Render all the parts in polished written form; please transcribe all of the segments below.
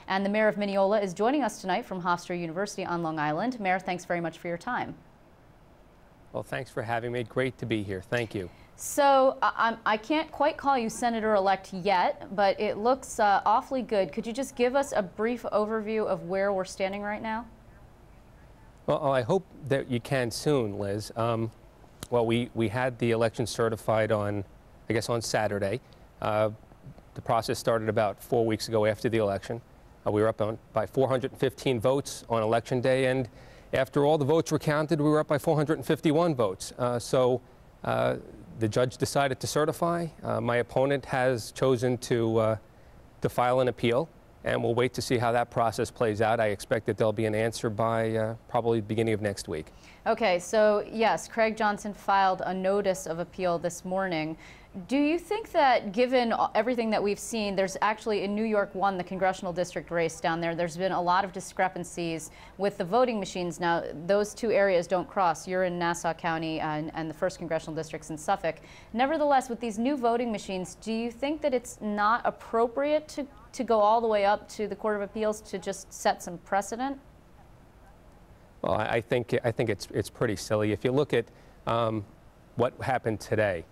And the mayor of Mineola is joining us tonight from Hofstra University on Long Island. Mayor, thanks very much for your time. Well, thanks for having me. Great to be here. Thank you. So I can't quite call you Senator-elect yet, but it looks awfully good. Could you just give us a brief overview of where we're standing right now? Well, I hope that you can soon, Liz. Well, we had the election certified on, I guess, on Saturday. The process started about 4 weeks ago after the election. We were up by 415 votes on Election Day, and after all the votes were counted, we were up by 451 votes. The judge decided to certify. My opponent has chosen to file an appeal, and we'll wait to see how that process plays out. I expect that there'll be an answer by probably the beginning of next week. Okay, so yes, Craig Johnson filed a notice of appeal this morning. Do you think that, given everything that we've seen, there's actually in New York 1, the congressional district race down there, there's been a lot of discrepancies with the voting machines. Now, those two areas don't cross. You're in Nassau County and the 1st congressional district's in Suffolk. Nevertheless, with these new voting machines, do you think that it's not appropriate to go all the way up to the Court of Appeals to just set some precedent? Well, I think it's pretty silly. If you look at what happened today,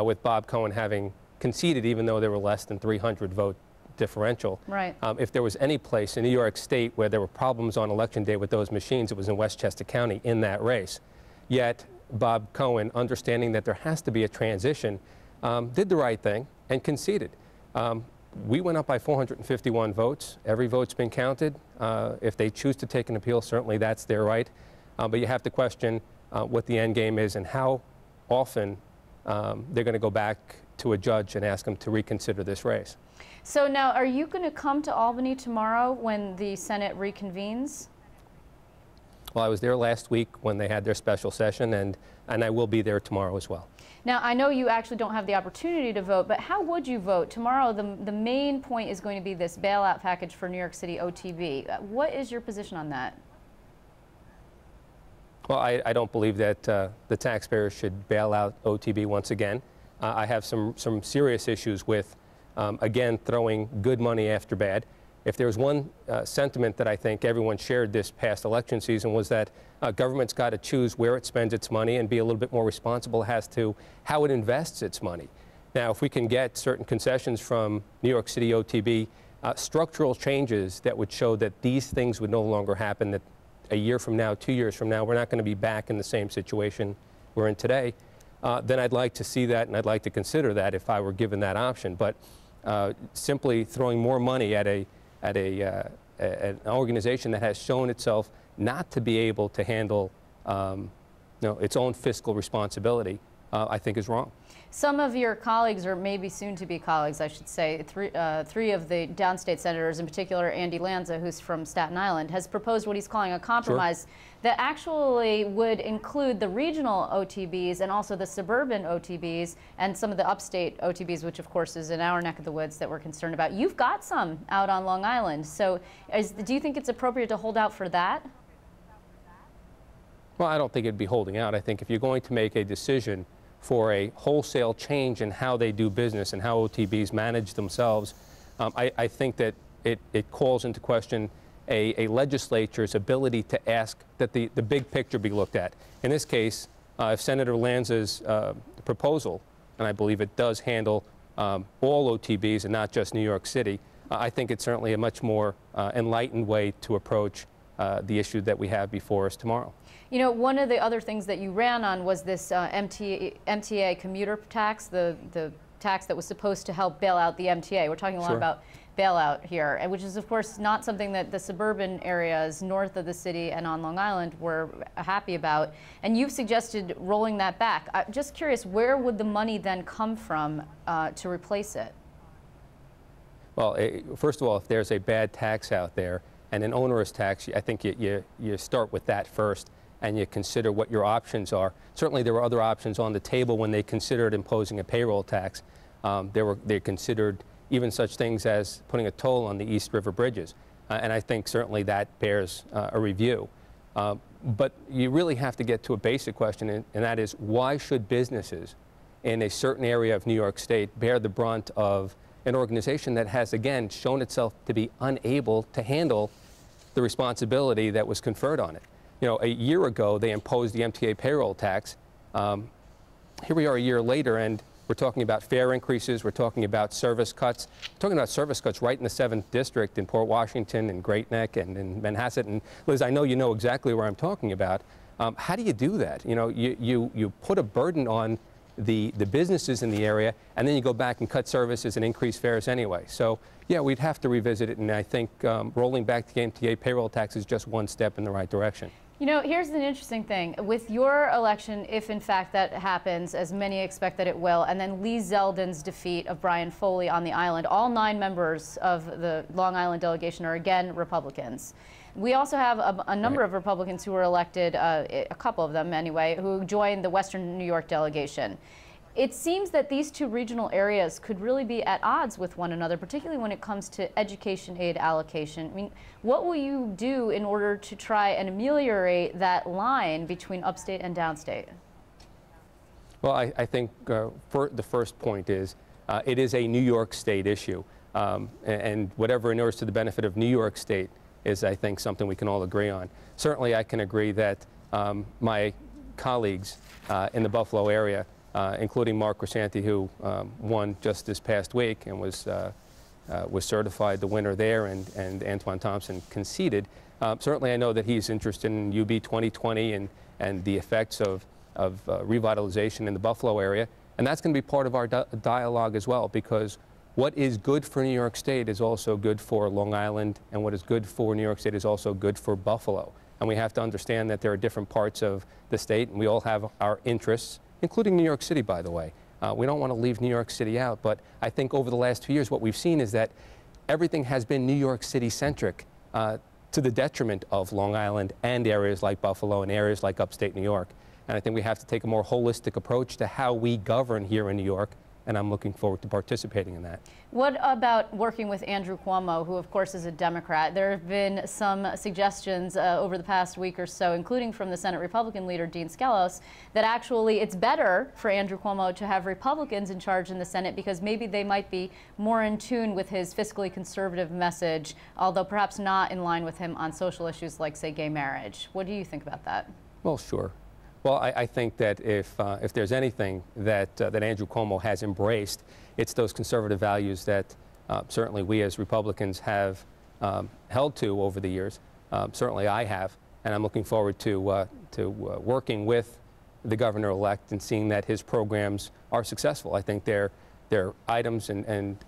with Bob Cohen having conceded, even though there were less than 300 vote differential. Right. If there was any place in New York State where there were problems on Election Day with those machines, it was in Westchester County in that race. Yet Bob Cohen, understanding that there has to be a transition, did the right thing and conceded. We went up by 451 votes. Every vote's been counted. If they choose to take an appeal, certainly that's their right. But you have to question what the end game is and how often they're going to go back to a judge and ask them to reconsider this race. So now, are you going to come to Albany tomorrow when the Senate reconvenes? Well, I was there last week when they had their special session, and I will be there tomorrow as well. Now, I know you actually don't have the opportunity to vote, but how would you vote? Tomorrow, the main point is going to be this bailout package for New York City OTB. What is your position on that? Well, I don't believe that the taxpayers should bail out OTB once again. I have some serious issues with, again, throwing good money after bad. If there's one sentiment that I think everyone shared this past election season was that government's got to choose where it spends its money and be a little bit more responsible as to how it invests its money. Now, if we can get certain concessions from New York City OTB, structural changes that would show that these things would no longer happen, that a year from now, 2 years from now, we're not going to be back in the same situation we're in today, then I'd like to see that and I'd like to consider that if I were given that option. But simply throwing more money at an organization that has shown itself not to be able to handle its own fiscal responsibility, I think is wrong. Some of your colleagues, or maybe soon-to-be colleagues, I should say, three of the downstate senators, in particular Andy Lanza, who's from Staten Island, has proposed what he's calling a compromise that actually would include the regional OTBs and also the suburban OTBs and some of the upstate OTBs, which of course is in our neck of the woods that we're concerned about. You've got some out on Long Island. So do you think it's appropriate to hold out for that? Well, I don't think it'd be holding out. I think if you're going to make a decision for a wholesale change in how they do business and how OTBs manage themselves, I think that it calls into question a legislature's ability to ask that the big picture be looked at. In this case, if Senator Lanza's proposal, and I believe it does handle all OTBs and not just New York City, I think it's certainly a much more enlightened way to approach the issue that we have before us tomorrow. You know, one of the other things that you ran on was this MTA commuter tax, the tax that was supposed to help bail out the MTA. We're talking a lot about bailout here, and which is, of course, not something that the suburban areas north of the city and on Long Island were happy about. And you've suggested rolling that back. I'm just curious, where would the money then come from to replace it? Well, first of all, if there's a bad tax out there and an onerous tax, I think you start with that first, and you consider what your options are. Certainly there were other options on the table when they considered imposing a payroll tax. They considered even such things as putting a toll on the East River bridges. And I think certainly that bears a review. But you really have to get to a basic question, and that is, why should businesses in a certain area of New York State bear the brunt of an organization that has, again, shown itself to be unable to handle the responsibility that was conferred on it. You know, a year ago, they imposed the MTA payroll tax. Here we are a year later, and we're talking about fare increases. We're talking about service cuts. We're talking about service cuts right in the 7th District in Port Washington and Great Neck and in Manhasset. And Liz, I know you know exactly where I'm talking about. How do you do that? You know, you put a burden on the businesses in the area, and then you go back and cut services and increase fares anyway. So, yeah, we'd have to revisit it, and I think rolling back the MTA payroll tax is just one step in the right direction. You know, here's an interesting thing. With your election, if in fact that happens, as many expect that it will, and then Lee Zeldin's defeat of Brian Foley on the island, all 9 members of the Long Island delegation are again Republicans. We also have a number of Republicans who were elected, a couple of them anyway, who joined the Western New York delegation. It seems that these 2 regional areas could really be at odds with one another, particularly when it comes to education aid allocation. I mean, what will you do in order to try and ameliorate that line between upstate and downstate? Well, I think for the first point is it is a New York State issue, and whatever inures to the benefit of New York State is, I think, something we can all agree on. Certainly, I can agree that my colleagues in the Buffalo area, including Mark Grisanti, who won just this past week and was certified the winner there, and Antoine Thompson conceded. Certainly, I know that he's interested in UB 2020 and the effects of revitalization in the Buffalo area, and that's going to be part of our dialogue as well, because what is good for New York State is also good for Long Island, and what is good for New York State is also good for Buffalo. And we have to understand that there are different parts of the state, and we all have our interests, including New York City, by the way. We don't want to leave New York City out, but I think over the last 2 years what we've seen is that everything has been New York City-centric to the detriment of Long Island and areas like Buffalo and areas like upstate New York. And I think we have to take a more holistic approach to how we govern here in New York, and I'm looking forward to participating in that. What about working with Andrew Cuomo, who of course is a Democrat? There have been some suggestions over the past week or so, including from the Senate Republican leader Dean Skelos, that actually it's better for Andrew Cuomo to have Republicans in charge in the Senate because maybe they might be more in tune with his fiscally conservative message, although perhaps not in line with him on social issues like, say, gay marriage. What do you think about that? Well, sure. Well, I think that if there's anything that Andrew Cuomo has embraced, it's those conservative values that certainly we as Republicans have held to over the years. Certainly I have, and I'm looking forward to working with the governor-elect and seeing that his programs are successful. I think they're items and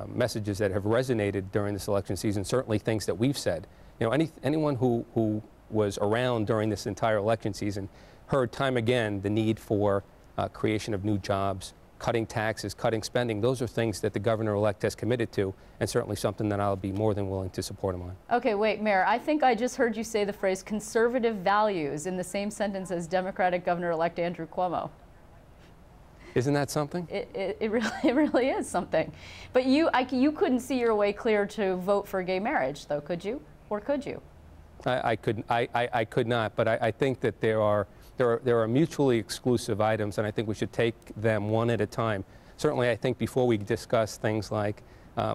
messages that have resonated during this election season, certainly things that we've said. You know, anyone who was around during this entire election season heard time again the need for creation of new jobs, cutting taxes, cutting spending. Those are things that the governor-elect has committed to, and certainly something that I'll be more than willing to support him on. Okay, wait, Mayor, I think I just heard you say the phrase conservative values in the same sentence as Democratic Governor-elect Andrew Cuomo. Isn't that something? It really is something. But you couldn't see your way clear to vote for gay marriage, though, could you? Or could you? I could not, but I think that there are mutually exclusive items, and I think we should take them one at a time. Certainly, I think before we discuss things like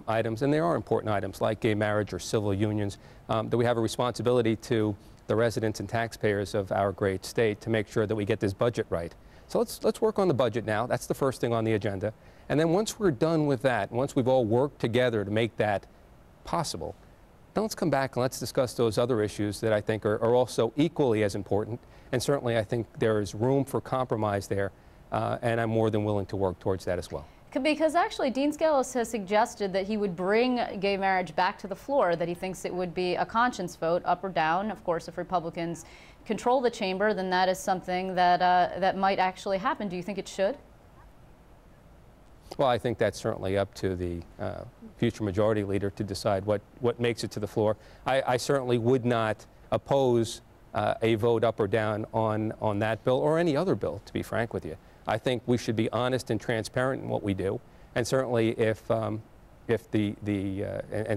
items, and there are important items like gay marriage or civil unions, that we have a responsibility to the residents and taxpayers of our great state to make sure that we get this budget right. So let's work on the budget now. That's the first thing on the agenda. And then once we're done with that, once we've all worked together to make that possible, then let's come back and let's discuss those other issues that I think are also equally as important. And certainly I think there is room for compromise there, and I'm more than willing to work towards that as well. Because actually Dean Skelos has suggested that he would bring gay marriage back to the floor, that he thinks it would be a conscience vote, up or down. Of course, if Republicans control the chamber, then that is something that, that might actually happen. Do you think it should? Well, I think that's certainly up to the future majority leader to decide what makes it to the floor. I certainly would not oppose a vote up or down on that bill or any other bill, to be frank with you. I think we should be honest and transparent in what we do. And certainly and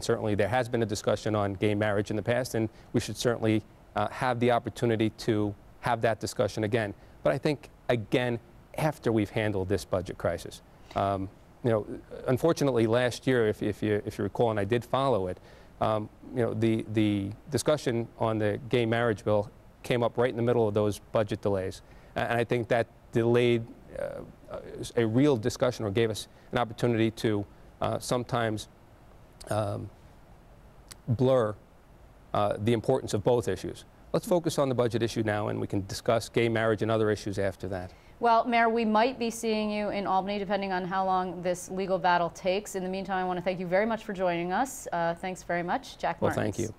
certainly there has been a discussion on gay marriage in the past, and we should certainly have the opportunity to have that discussion again. But I think, again, after we've handled this budget crisis. you know, unfortunately last year, if you recall, and I did follow it, you know, the discussion on the gay marriage bill came up right in the middle of those budget delays. And I think that delayed a real discussion, or gave us an opportunity to sometimes blur the importance of both issues. Let's focus on the budget issue now, and we can discuss gay marriage and other issues after that. Well, Mayor, we might be seeing you in Albany, depending on how long this legal battle takes. In the meantime, I want to thank you very much for joining us. Thanks very much, Jack Martins. Well, thank you.